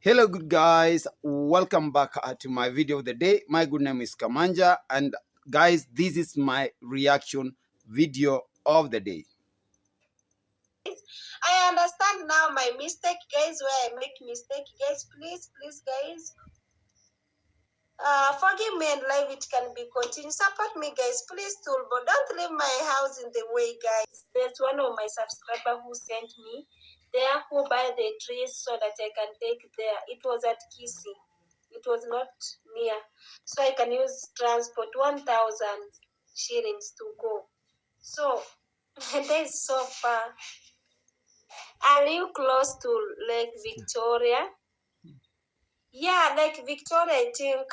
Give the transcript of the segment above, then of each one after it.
Hello good guys, welcome back to my video of the day. My good name is Kamanja, and guys, this is my reaction video of the day. I understand now my mistake, guys, where I make mistake, guys. Please, guys. Forgive me and live it can be continued. Support me, guys. Please, too, but don't leave my house in the way, guys. There's one of my subscriber who sent me there who buy the trees so that I can take there. It was at Kisi. It was not near. So I can use transport 1,000 shillings to go. So that is so far. Are you close to Lake Victoria? Yeah, Lake Victoria, I think,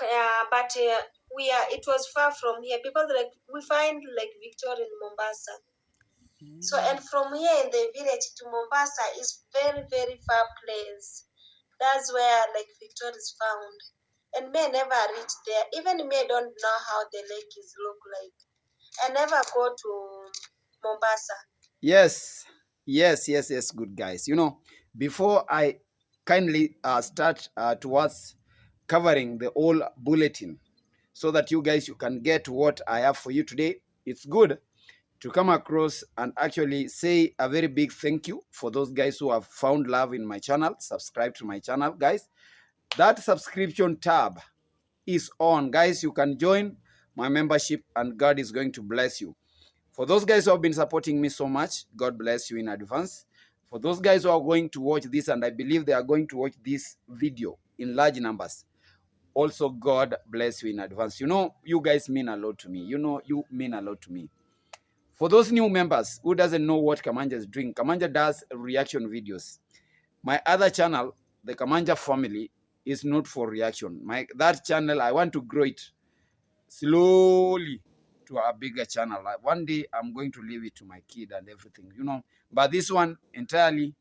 but it was far from here because like we find Lake Victoria in Mombasa. So, and from here in the village to Mombasa is very, very far place. That's where Lake Victoria is found. And me never reached there. Even me don't know how the lake is look like. I never go to Mombasa. Yes, good guys. Before I kindly start towards covering the whole bulletin so that you guys you can get what I have for you today, it's good to come across and actually say a very big thank you for those guys who have found love in my channel, subscribe to my channel, guys. That subscription tab is on, guys. You can join my membership and God is going to bless you. For those guys who have been supporting me so much, God bless you in advance. For those guys who are going to watch this, and I believe they are going to watch this video in large numbers, also God bless you in advance. You guys mean a lot to me. You mean a lot to me. For those new members who doesn't know what Kamanja is doing, Kamanja does reaction videos. My other channel, the Kamanja family, is not for reaction. That channel, I want to grow it slowly to a bigger channel. Like one day, I'm going to leave it to my kid and everything, But this one, entirely,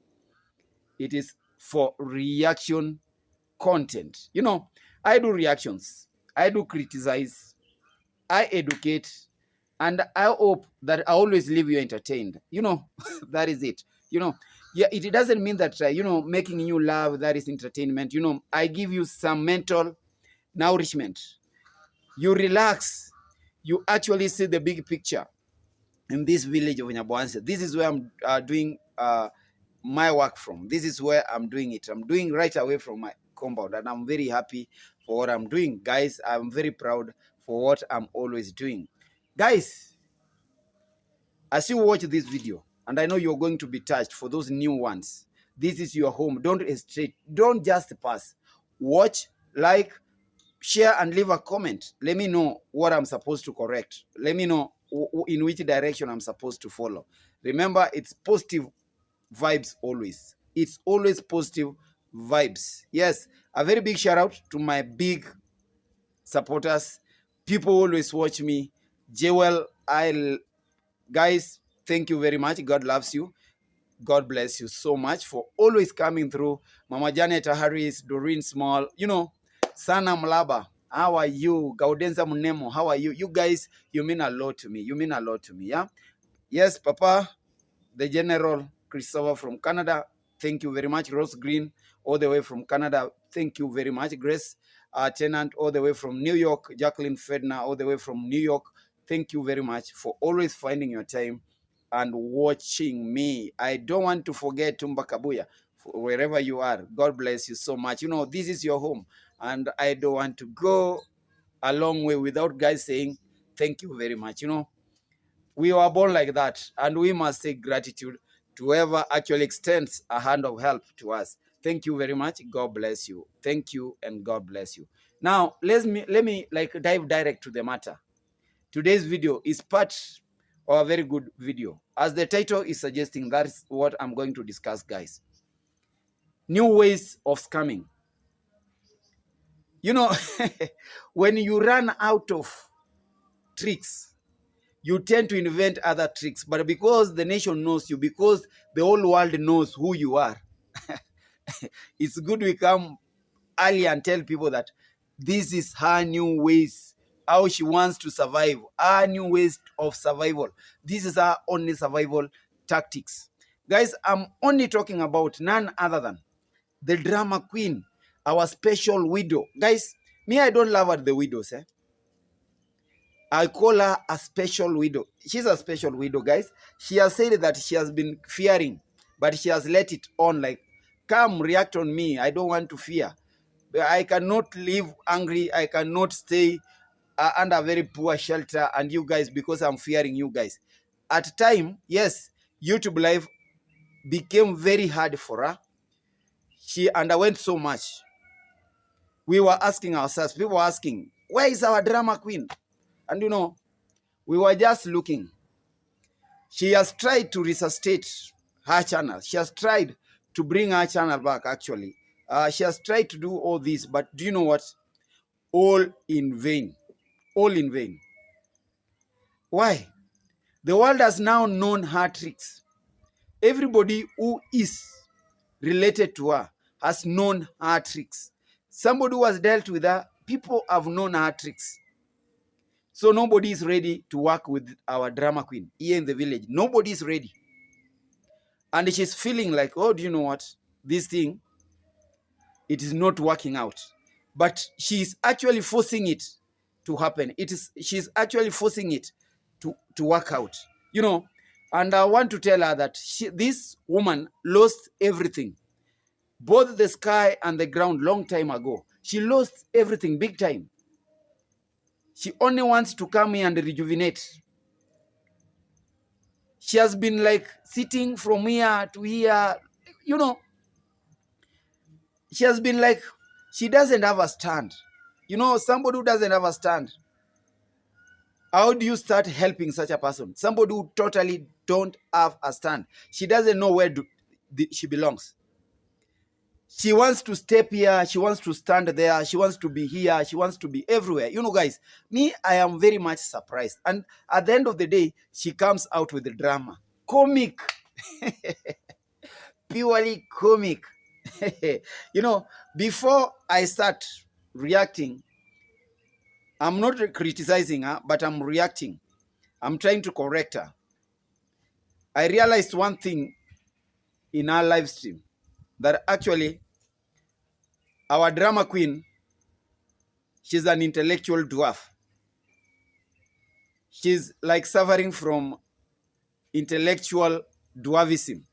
it is for reaction content. I do reactions. I do criticize. I educate. And I hope that I always leave you entertained. That is it. Yeah, it doesn't mean that, making you laugh, that is entertainment. I give you some mental nourishment. You relax. You actually see the big picture in this village of Nyaboanse. This is where I'm doing my work from. This is where I'm doing it. I'm doing right away from my compound, and I'm very happy for what I'm doing. Guys, I'm very proud for what I'm always doing. Guys, as you watch this video, and I know you're going to be touched, for those new ones, this is your home. Don't hesitate. Don't just pass. Watch, like, share, and leave a comment. Let me know what I'm supposed to correct. Let me know in which direction I'm supposed to follow. Remember, it's positive vibes always. It's always positive vibes. Yes, a very big shout out to my big supporters. People always watch me. Jewel, guys, thank you very much. God loves you. God bless you so much for always coming through. Mama Janet Harris, Doreen Small, Sana Mlaba, how are you? Gaudenza Munemo, how are you? You guys, you mean a lot to me. You mean a lot to me, yeah? Yes, Papa, the General Christopher from Canada, thank you very much. Rose Green, all the way from Canada, thank you very much. Grace Tenant, all the way from New York. Jacqueline Fedna, all the way from New York, thank you very much for always finding your time and watching me. I don't want to forget Tumba Kabuya, wherever you are. God bless you so much. This is your home, and I don't want to go a long way without guys saying thank you very much. We were born like that, and we must say gratitude to whoever actually extends a hand of help to us. Thank you very much. God bless you. Thank you, and God bless you. Now, let me dive direct to the matter. Today's video is part of a very good video. As the title is suggesting, that's what I'm going to discuss, guys. New ways of scamming. When you run out of tricks, you tend to invent other tricks. But because the nation knows you, because the whole world knows who you are, it's good we come early and tell people that this is her new ways, how she wants to survive, her new ways of survival. This is her only survival tactics. Guys, I'm only talking about none other than the drama queen, our special widow. Guys, me, I don't love her, the widows. I call her a special widow. She's a special widow, guys. She has said that she has been fearing, but she has let it on like, come react on me. I don't want to fear. I cannot live angry. I cannot stay under very poor shelter and you guys because I'm fearing you guys. At time, yes, YouTube live became very hard for her. She underwent so much. We were asking ourselves, people were asking, where is our drama queen? And we were just looking. She has tried to resuscitate her channel. She has tried to bring her channel back, actually. She has tried to do all this, but do you know what? All in vain. All in vain. Why? The world has now known her tricks. Everybody who is related to her has known her tricks. Somebody who has dealt with her, people have known her tricks. So nobody is ready to work with our drama queen here in the village. Nobody is ready. And she's feeling like, oh, do you know what? This thing, it is not working out. But she's actually forcing it to happen. She's actually forcing it to work out. And I want to tell her that this woman lost everything. Both the sky and the ground long time ago. She lost everything big time. She only wants to come here and rejuvenate. She has been like sitting from here to here. She has been like, she doesn't have a stand. Somebody who doesn't have a stand. How do you start helping such a person? Somebody who totally don't have a stand. She doesn't know where she belongs. She wants to step here. She wants to stand there. She wants to be here. She wants to be everywhere. Guys, me, I am very much surprised. And at the end of the day, she comes out with the drama. Comic. Purely comic. Before I start reacting, I'm not criticizing her, but I'm reacting. I'm trying to correct her. I realized one thing in our live stream, that actually our drama queen, she's an intellectual dwarf. She's like suffering from intellectual dwarfism.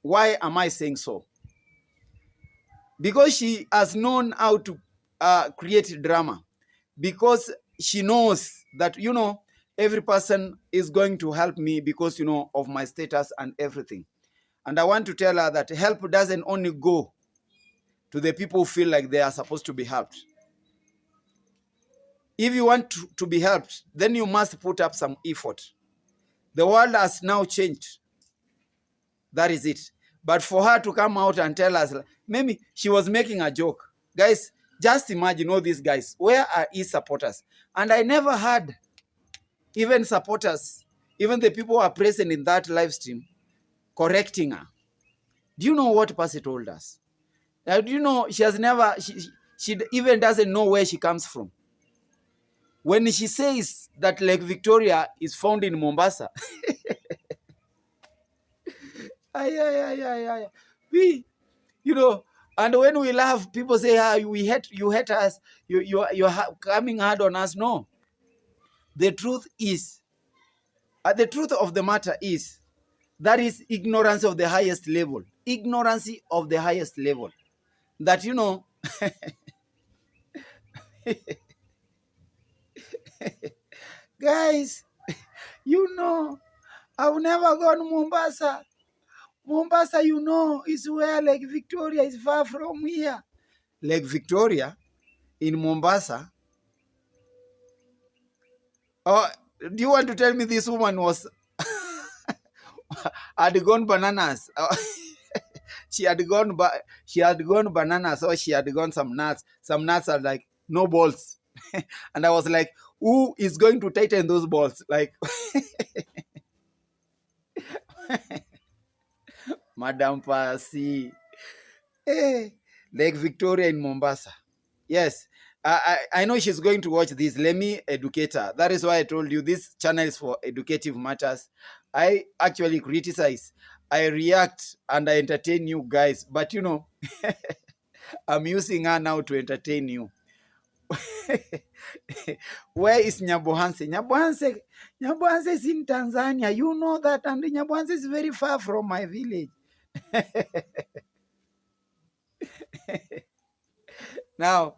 Why am I saying so? Because she has known how to create drama. Because she knows that, every person is going to help me because, of my status and everything. And I want to tell her that help doesn't only go to the people who feel like they are supposed to be helped. If you want to be helped, then you must put up some effort. The world has now changed. That is it. But for her to come out and tell us, maybe she was making a joke. Guys, just imagine all these guys. Where are his supporters? And I never heard even supporters, even the people who are present in that live stream, correcting her. Do you know what Passy told us? Do you know she has never, she even doesn't know where she comes from. When she says that Lake Victoria is found in Mombasa, we, and when we laugh, people say, you hate us, you're coming hard on us. No. The truth is, the truth of the matter is, that is ignorance of the highest level. Ignorance of the highest level. That, guys, I've never gone to Mombasa. Mombasa, is where Lake Victoria is far from here. Lake Victoria in Mombasa. Oh, do you want to tell me this woman had gone bananas? She had gone bananas, or she had gone some nuts. Some nuts are like no balls. And I was like, who is going to tighten those balls? Like, Madam Passy. Hey, Lake Victoria in Mombasa. Yes. I know she's going to watch this. Let me educate her. That is why I told you this channel is for educative matters. I actually criticize, I react, and I entertain you guys. But I'm using her now to entertain you. Where is Nyabohanse? Nyabohanse is in Tanzania. You know that, and Nyabohanse is very far from my village. Now,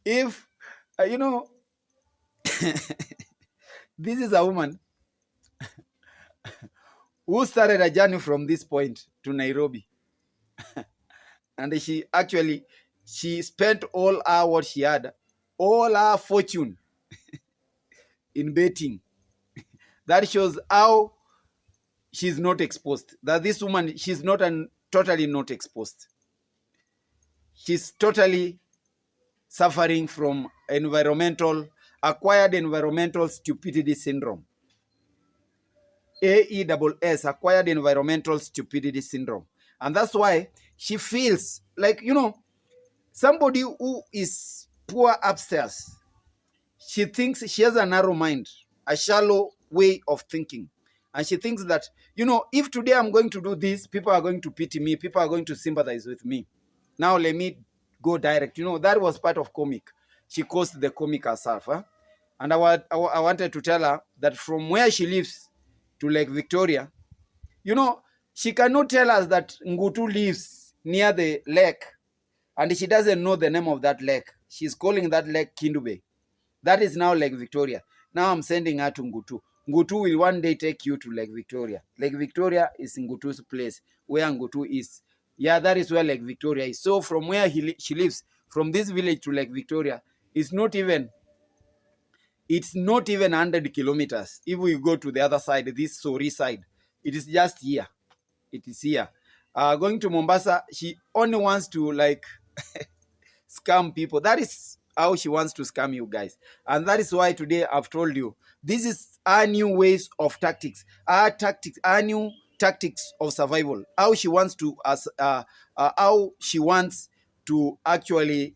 if you know, this is a woman who started a journey from this point to Nairobi, and she spent all her what she had, all her fortune in betting. That shows how she's not exposed. That this woman, she's not totally not exposed. She's totally suffering from acquired environmental stupidity syndrome. AESS, acquired environmental stupidity syndrome. And that's why she feels like, somebody who is poor upstairs. She thinks she has a narrow mind, a shallow way of thinking. And she thinks that, if today I'm going to do this, people are going to pity me, people are going to sympathize with me. Now let me go direct. That was part of comic. She caused the comic herself. Huh? And I wanted to tell her that from where she lives to Lake Victoria, she cannot tell us that Ngutu lives near the lake and she doesn't know the name of that lake. She's calling that lake Kindube. That is now Lake Victoria. Now I'm sending her to Ngutu. Ngutu will one day take you to Lake Victoria. Lake Victoria is Ngutu's place, where Ngutu is. Yeah, that is where Lake Victoria is. So from where she lives, from this village to Lake Victoria, it's not even 100 kilometers. If we go to the other side, this Sori side, it is just here. It is here. Going to Mombasa, she only wants to scam people. That is how she wants to scam you guys. And that is why today I've told you, this is our new ways of tactics, our new tactics of survival. How she wants to actually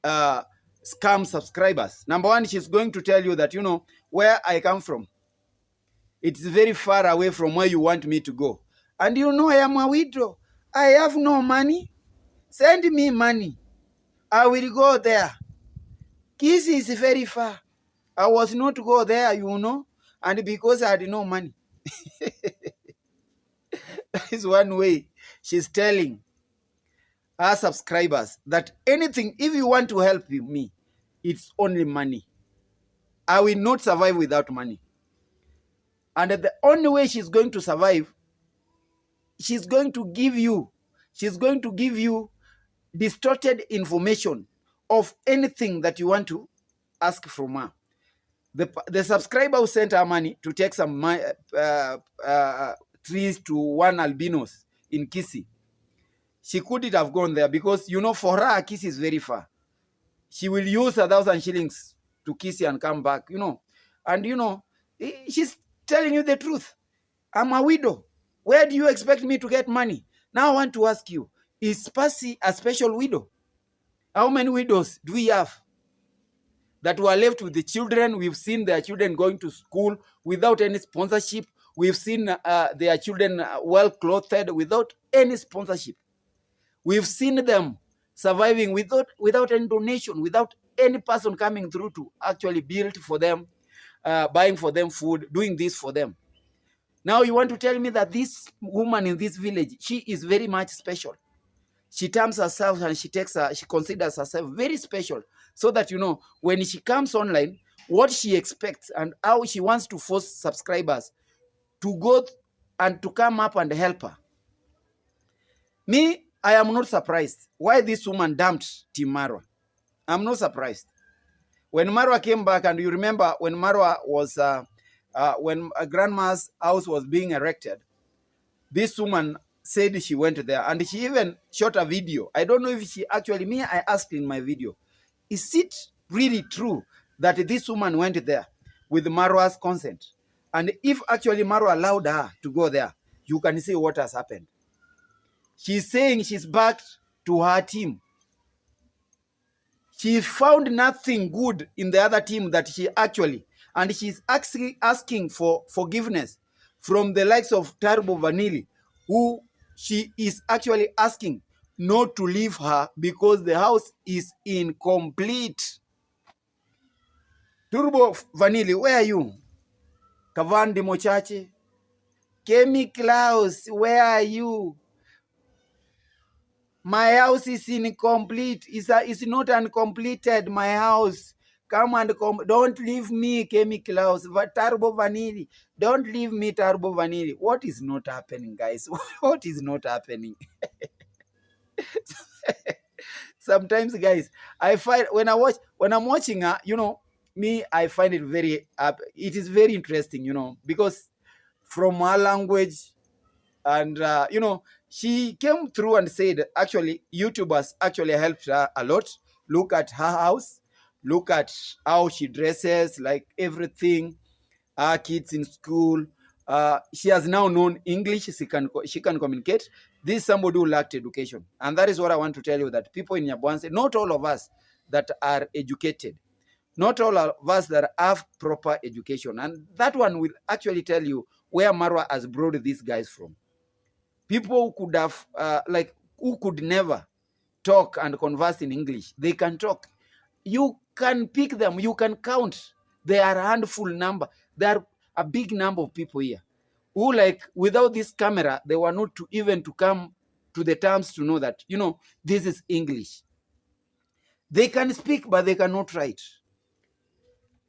scam subscribers. Number one, she's going to tell you that, where I come from, it's very far away from where you want me to go. And I am a widow. I have no money. Send me money. I will go there. Kisii is very far. I was not to go there, and because I had no money. That is one way she's telling our subscribers that anything, if you want to help me, it's only money. I will not survive without money. And the only way she's going to survive, she's going to give you distorted information of anything that you want to ask from her. The subscriber who sent her money to take some trees to one albinos in Kisii, she couldn't have gone there because, for her, Kisii is very far. She will use 1,000 shillings to Kisii and come back, And, she's telling you the truth. I'm a widow. Where do you expect me to get money? Now I want to ask you, is Passy a special widow? How many widows do we have that were left with the children? We've seen their children going to school without any sponsorship. We've seen their children well-clothed without any sponsorship. We've seen them surviving without any donation, without any person coming through to actually build for them, buying for them food, doing this for them. Now you want to tell me that this woman in this village, she is very much special. She terms herself and she considers herself very special, so that, when she comes online, what she expects and how she wants to force subscribers to go and to come up and help her. Me, I am not surprised why this woman dumped Team Marwa. I'm not surprised. When Marwa came back, and you remember when Marwa was, when a grandma's house was being erected, this woman said she went there, and she even shot a video. I don't know if she actually, I asked in my video, is it really true that this woman went there with Marwa's consent? And if actually Marwa allowed her to go there, you can see what has happened. She's saying she's back to her team. She found nothing good in the other team that and she's actually asking for forgiveness from the likes of Tarbo Vanili, who she is actually asking not to leave her because the house is incomplete. Turbo Vanilli, where are you? Kavandi Mochache, Kemi Klaus, where are you? My house is incomplete. It's not uncompleted, my house. Come and don't leave me, Kemi Klaus. Turbo Vanilli. Don't leave me, Turbo Vanilli. What is not happening, guys? What is not happening? Sometimes, guys, I find when I'm watching her, me, I find it it is very interesting, because from her language, and she came through and said actually YouTube has actually helped her a lot. Look at her house, look at how she dresses, like everything, her kids in school. She has now known English. She can communicate. This is somebody who lacked education, and that is what I want to tell you, that people in Nyaboanse, not all of us that are educated, not all of us that have proper education, and that one will actually tell you where Marwa has brought these guys from. People who could have who could never talk and converse in English, they can talk. You can pick them, you can count. They are a handful number. There are a big number of people here who, like, without this camera, they were not even to come to the terms to know that, this is English. They can speak, but they cannot write.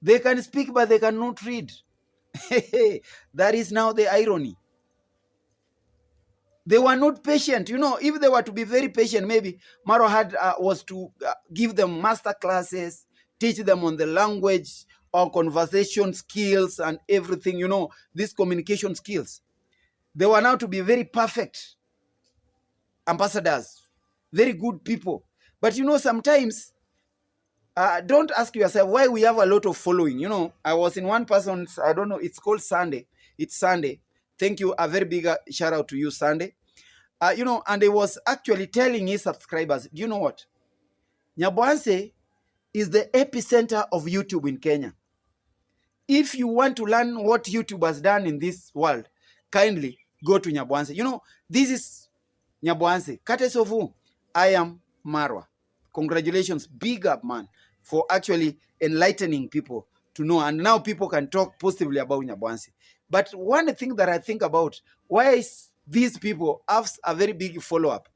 They can speak, but they cannot read. That is now the irony. They were not patient. If they were to be very patient, maybe Marwa was to give them master classes, teach them on the language or conversation skills and everything, these communication skills. They were now to be very perfect ambassadors, very good people. But sometimes, don't ask yourself why we have a lot of following. I was in one person's, I don't know, it's called Sunday. It's Sunday. Thank you. A very big shout out to you, Sunday. And he was actually telling his subscribers, do you know what? Nyaboanse is the epicenter of YouTube in Kenya. If you want to learn what YouTube has done in this world, kindly go to Nyaboanse. This is Nyaboanse. Courtesy of who? I am Marwa. Congratulations, big up, man, for actually enlightening people to know. And now people can talk positively about Nyaboanse. But one thing that I think about, why is these people have a very big follow-up?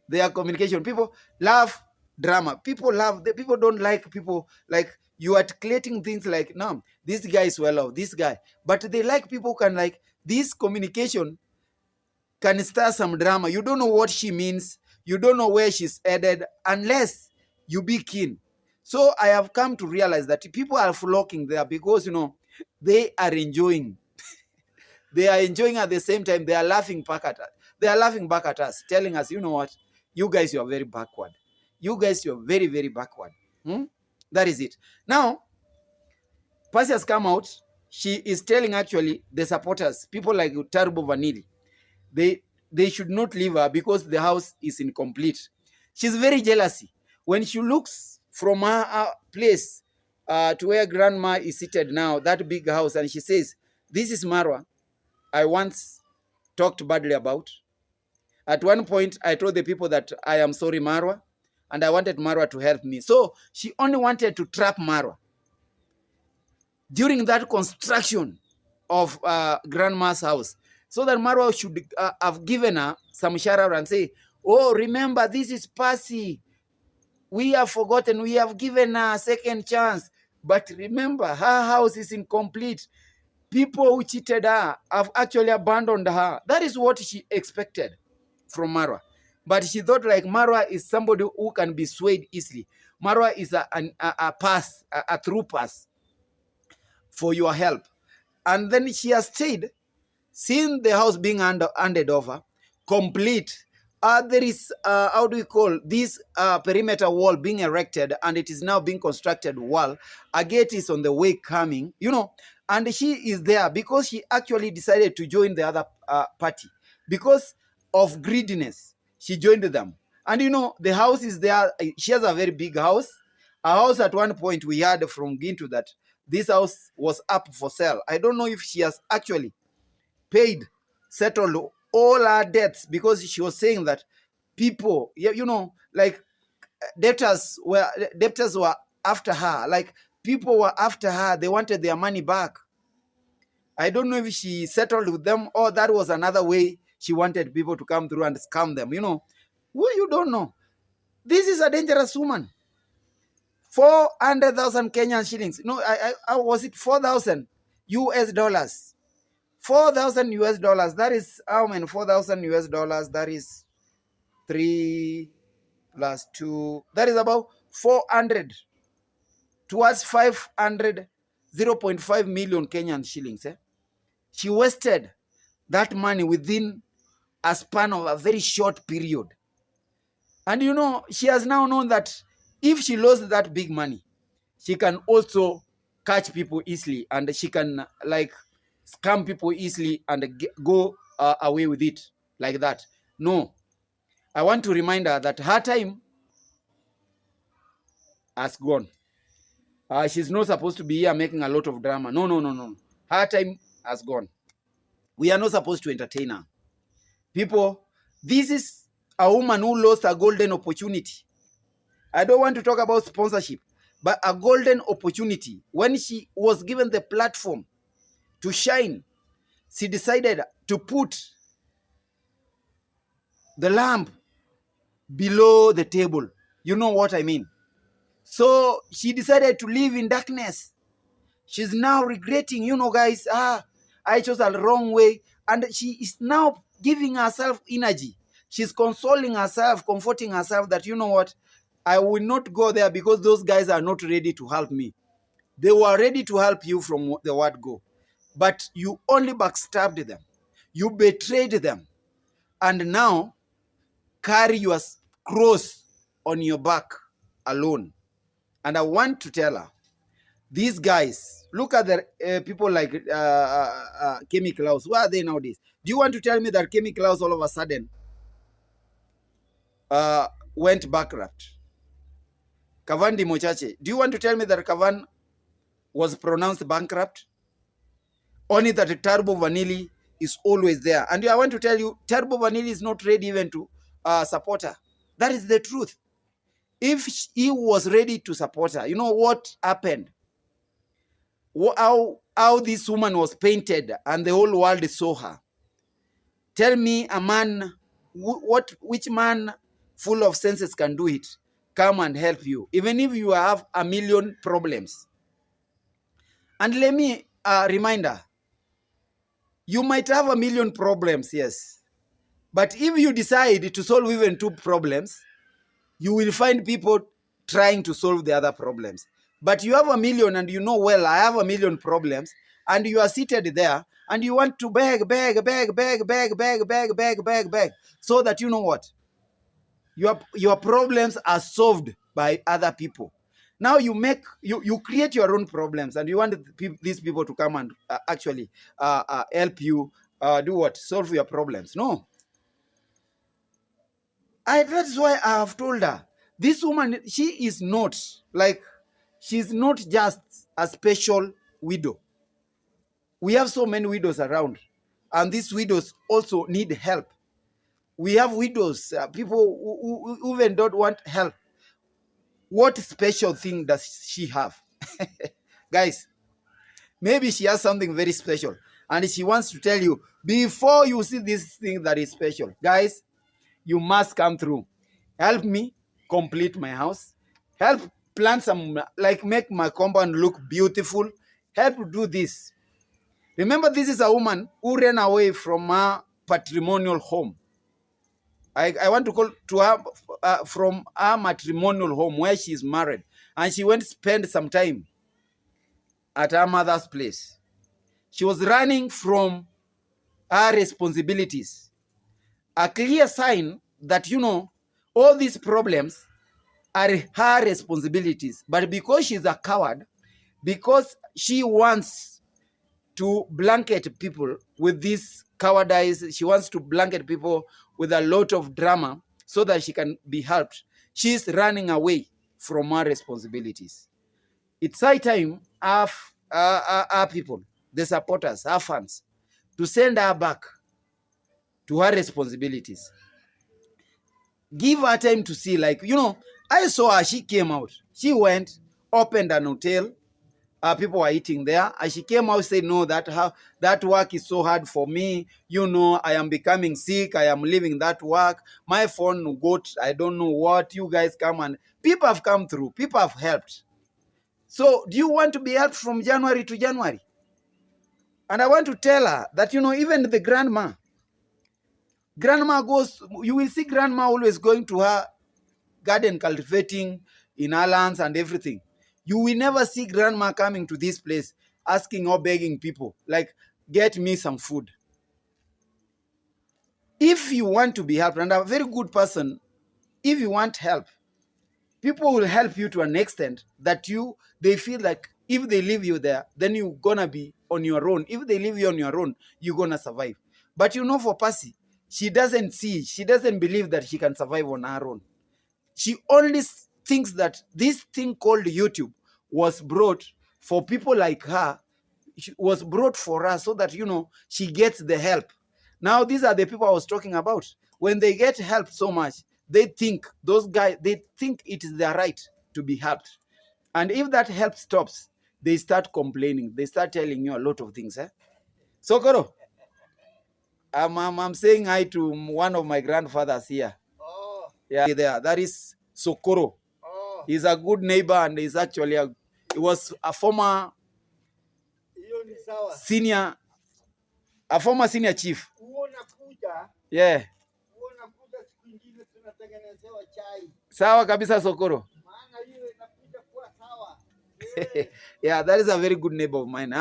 Their communication. People love drama. People don't like people like you articulating things like, no, this guy is well off, this guy. But they like people who can, like, this communication can start some drama. You don't know what she means. You don't know where she's headed unless you be keen. So I have come to realize that people are flocking there because, they are enjoying. They are enjoying at the same time. They are laughing back at us. They are laughing back at us, telling us, you know what? You guys, you are very backward. You guys, you are very, very backward. That is it. Now, Passy has come out. She is telling actually the supporters, people like Turbo Vanilli, they should not leave her because the house is incomplete. She's very jealousy. When she looks from her place to where grandma is seated now, that big house, and she says, this is Marwa I once talked badly about. At one point, I told the people that I am sorry, Marwa, and I wanted Marwa to help me. So she only wanted to trap Marwa. During that construction of grandma's house, so that Marwa should have given her some shout out and say, oh, remember, this is Passy. We have forgotten. We have given her a second chance. But remember, her house is incomplete. People who cheated her have actually abandoned her. That is what she expected from Marwa. But she thought like Marwa is somebody who can be swayed easily. Marwa is a through pass for your help. And then she has stayed, seen the house being handed over, complete. There is, how do we call this perimeter wall being erected, and it is now being constructed wall. A gate is on the way coming, and she is there because she actually decided to join the other party. Because of greediness, she joined them. And the house is there. She has a very big house. A house at one point we heard from Gintu that this house was up for sale. I don't know if she has actually paid, settled all her debts, because she was saying that people, like debtors were after her. Like people were after her. They wanted their money back. I don't know if she settled with them or that was another way she wanted people to come through and scam them. You don't know. This is a dangerous woman. 400,000 Kenyan shillings. No, I was it 4,000 US dollars. 4,000 US dollars. That is how many? 4,000 US dollars. That is 3 plus 2. That is about 400 towards 500, 0.5 million Kenyan shillings. She wasted that money within a span of a very short period. And she has now known that if she lost that big money, she can also catch people easily, and she can like scam people easily and go away with it like that. No, I want to remind her that her time has gone. She's not supposed to be here making a lot of drama. No. Her time has gone. We are not supposed to entertain her. People, this is a woman who lost a golden opportunity. I don't want to talk about sponsorship, but a golden opportunity. When she was given the platform to shine, she decided to put the lamp below the table. You know what I mean? So she decided to live in darkness. She's now regretting, guys, I chose a wrong way. And she is now giving herself energy. She's consoling herself, comforting herself that, you know what, I will not go there because those guys are not ready to help me. They were ready to help you from the word go. But you only backstabbed them. You betrayed them. And now carry your cross on your back alone. And I want to tell her, these guys, look at the people like Kemi Klaus. Where are they nowadays? Do you want to tell me that Kemi Klaus all of a sudden went bankrupt? Kavandi Mochache, do you want to tell me that Kavan was pronounced bankrupt? Only that Turbo Vanilli is always there. And I want to tell you, Turbo Vanilli is not ready even to support her. That is the truth. If he was ready to support her, you know what happened? How this woman was painted and the whole world saw her. Tell me a man, which man full of senses can do it? Come and help you, even if you have a million problems. And let me remind her, you might have a million problems, yes. But if you decide to solve even 2 problems, you will find people trying to solve the other problems. But you have a million and you know, well, I have a million problems, and you are seated there and you want to beg, so that you know what? Your problems are solved by other people. Now you create your own problems, and you want these people to come and actually help you do what? Solve your problems. No. That's why I have told her, this woman, she's not just a special widow. We have so many widows around, and these widows also need help. We have widows, people who even don't want help. What special thing does she have? Guys, maybe she has something very special, and she wants to tell you, before you see this thing that is special, guys, you must come through. Help me complete my house. Help plant some, make my compound look beautiful. Help do this. Remember, this is a woman who ran away from her patrimonial home. I want to call to her from her matrimonial home where she is married. And she went to spend some time at her mother's place. She was running from her responsibilities. A clear sign that, all these problems are her responsibilities. But because she's a coward, because she wants to blanket people with this cowardice, she wants to blanket people with a lot of drama so that she can be helped, she's running away from her responsibilities. It's high time our people, the supporters, our fans, to send her back to her responsibilities. Give her time to see, like, I saw her, she came out. She went, opened an hotel. People were eating there. And she came out, said, no, that work is so hard for me. I am becoming sick. I am leaving that work. My phone got, I don't know what. You guys come, and people have come through. People have helped. So do you want to be helped from January to January? And I want to tell her that, even the grandma goes, you will see grandma always going to her garden, cultivating in her lands and everything. You will never see grandma coming to this place asking or begging people, like, get me some food. If you want to be helped, and a very good person, if you want help, people will help you to an extent that they feel like if they leave you there, then you're gonna be on your own. If they leave you on your own, you're gonna survive. But for Passy, she doesn't believe that she can survive on her own. She only thinks that this thing called YouTube was brought for people like her, was brought for us so that, she gets the help. Now, these are the people I was talking about. When they get help so much, they think it is their right to be helped. And if that help stops, they start complaining. They start telling you a lot of things. Sokoro, I'm saying hi to one of my grandfathers here. Oh. Yeah, there. That is Sokoro. Oh. He's a good neighbor, and he's actually he was a former senior chief. Yeah. Sawa kabisa, Sokoro. Yeah, that is a very good neighbor of mine,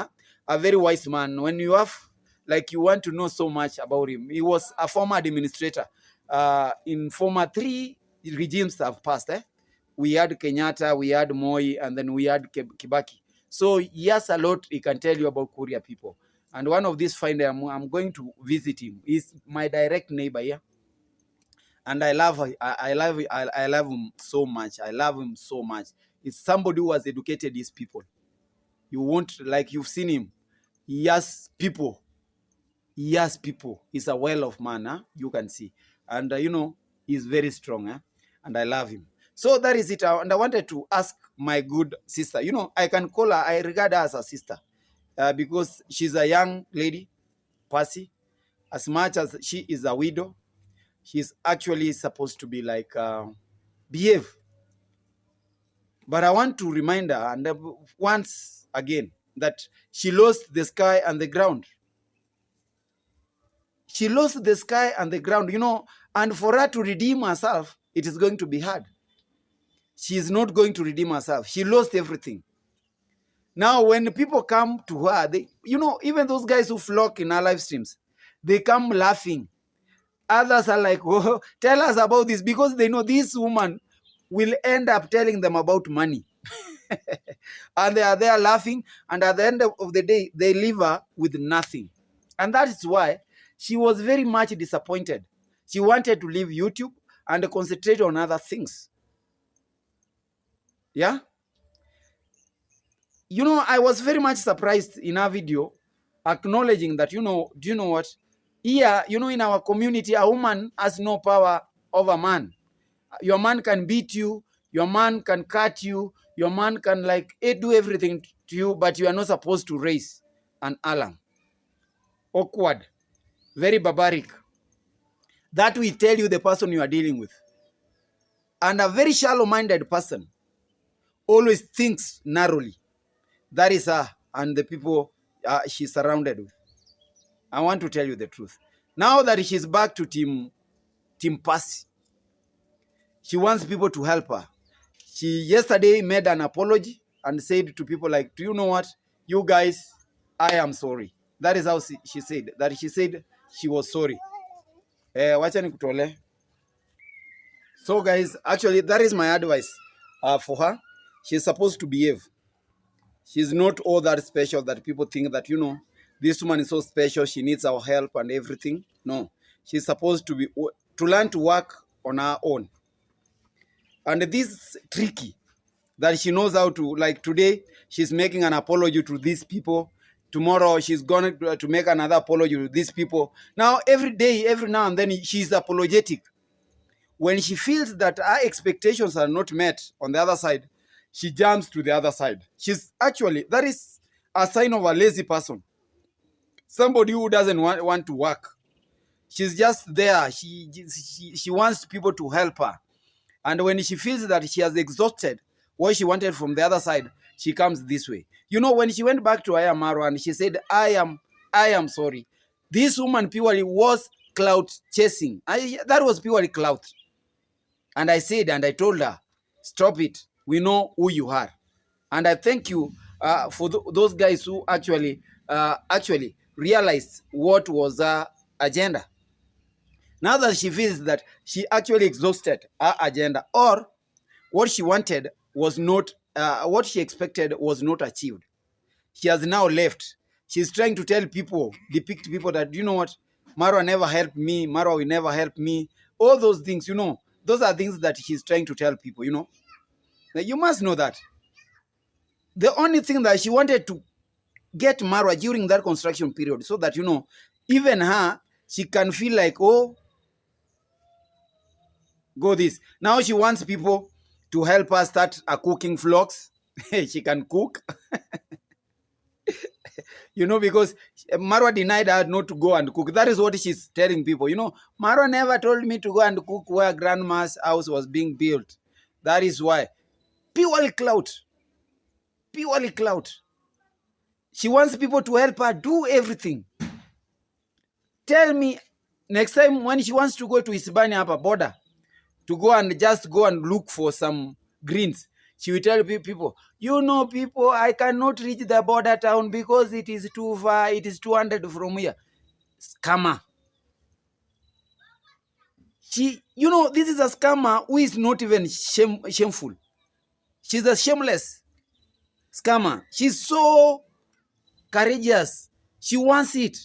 a very wise man. When you want to know so much about him, he was a former administrator. In former 3 regimes have passed. We had Kenyatta, we had Moi, and then we had Kibaki. So he has a lot he can tell you about Korea people. And one of these fine days, I'm going to visit him. He's my direct neighbor here. And I love him so much. I love him so much. It's somebody who has educated his people. You won't, like, you've seen him. He has people. He's a well of man, you can see. And, he's very strong, and I love him. So that is it. And I wanted to ask my good sister. I can call her, I regard her as a sister. Because she's a young lady, Passy. As much as she is a widow, she's actually supposed to be like, behave. But I want to remind her, and once again, that she lost the sky and the ground. She lost the sky and the ground, and for her to redeem herself, it is going to be hard. She is not going to redeem herself. She lost everything. Now, when people come to her, even those guys who flock in our live streams, they come laughing. Others are like, oh, tell us about this, because they know this woman will end up telling them about money. And they are there laughing, and at the end of the day, they leave her with nothing. And that is why she was very much disappointed. She wanted to leave YouTube and concentrate on other things. Yeah? I was very much surprised in our video, acknowledging that, do you know what? Here, in our community, a woman has no power over man. Your man can beat you. Your man can cut you. Your man can do everything to you, but you are not supposed to raise an alarm. Awkward. Very barbaric. That will tell you the person you are dealing with. And a very shallow-minded person always thinks narrowly. That is her and the people she's surrounded with. I want to tell you the truth. Now that she's back to Team Passy, she wants people to help her. She yesterday made an apology and said to people like, do you know what? You guys, I am sorry. That is how she said. That she said she was sorry. So guys, actually, that is my advice for her. She's supposed to behave. She's not all that special that people think that, this woman is so special, she needs our help and everything. No. She's supposed to learn to work on her own. And this is tricky, that she knows how to, like today, she's making an apology to these people. Tomorrow she's going to make another apology to these people. Now, every day, every now and then, she's apologetic. When she feels that her expectations are not met on the other side, she jumps to the other side. That is a sign of a lazy person. Somebody who doesn't want to work. She's just there. She wants people to help her. And when she feels that she has exhausted what she wanted from the other side, she comes this way. When she went back to Marwa and she said, I am sorry. This woman purely was clout chasing. That was purely clout. And I said, and I told her, stop it. We know who you are. And I thank you for those guys who actually realized what was her agenda. Now that she feels that she actually exhausted her agenda, or what she wanted was not, what she expected was not achieved, she has now left. She's trying to tell people, depict people that, you know what, Marwa never helped me, Marwa will never help me. All those things, those are things that she's trying to tell people, Now, you must know that the only thing that she wanted to get Marwa during that construction period, so that, even her, she can feel like, oh, go this. Now she wants people to help her start a cooking vlogs. She can cook. Because Marwa denied her not to go and cook. That is what she's telling people. Marwa never told me to go and cook where grandma's house was being built. That is why. Purely clout. Purely clout. She wants people to help her do everything. Tell me, next time when she wants to go to Isbania upper border, to go and look for some greens, she will tell people, people, I cannot reach the border town because it is too far. It is 200 from here. Scammer. This is a scammer who is not even shameful. She's a shameless scammer. She's so courageous. She wants it.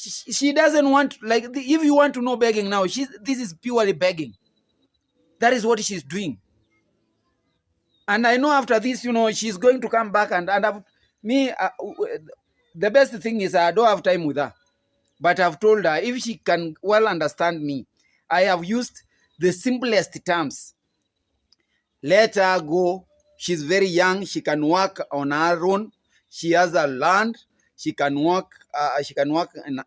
She doesn't want, if you want to know begging now, this is purely begging. That is what she's doing. And I know after this, she's going to come back and me. The best thing is I don't have time with her. But I've told her, if she can well understand me, I have used the simplest terms. Let her go. She's very young. She can work on her own. She has a land. She can work.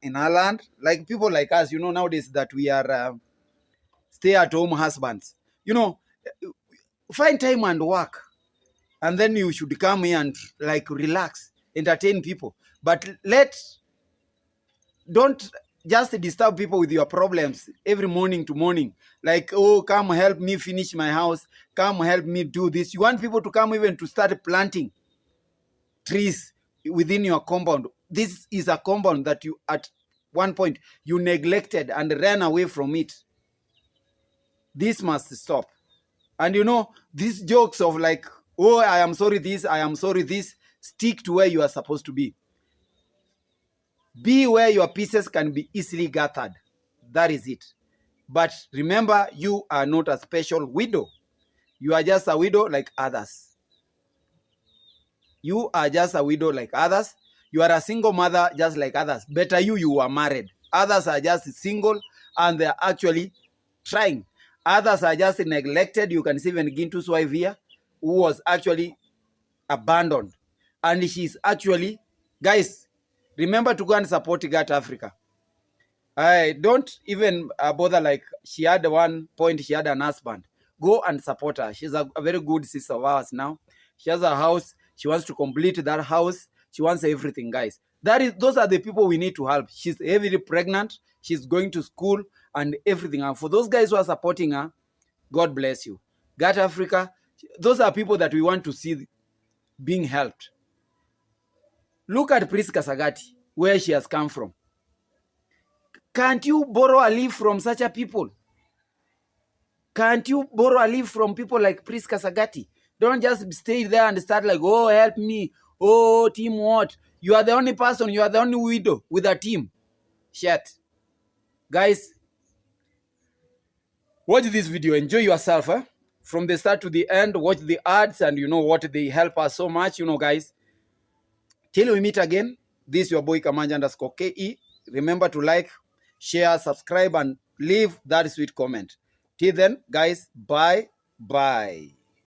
In her land. Like people like us, nowadays that we are stay-at-home husbands. Find time and work. And then you should come here and relax, entertain people. But don't just disturb people with your problems every morning to morning. Oh, come help me finish my house. Come help me do this. You want people to come even to start planting trees within your compound. This is a compound that you, at one point, you neglected and ran away from it. This must stop. And these jokes of oh, I am sorry this, I am sorry this, stick to where you are supposed to be. Be where your pieces can be easily gathered. That is it. But remember, you are not a special widow. You are just a widow like others. You are just a widow like others. You are a single mother just like others. Better you are married. Others are just single and they are actually trying. Others are just neglected. You can see even Gintu's wife here, who was actually abandoned. And she's actually, guys, remember to go and support GAT Africa. I don't even bother. She had one point, she had an husband. Go and support her. She's a very good sister of ours now. She has a house. She wants to complete that house. She wants everything, guys. Those are the people we need to help. She's heavily pregnant. She's going to school and everything. And for those guys who are supporting her, God bless you. GAT Africa, those are people that we want to see being helped. Look at Priska Sagati, where she has come from. Can't you borrow a leaf from such a people? Can't you borrow a leaf from people like Priska Sagati? Don't just stay there and start oh, help me. Oh, team what? You are the only person, you are the only widow with a team. Shit. Guys, watch this video. Enjoy yourself. From the start to the end, watch the ads and what they help us so much, guys. Till we meet again, this is your boy Kamanja_KE. Remember to like, share, subscribe, and leave that sweet comment. Till then, guys, bye.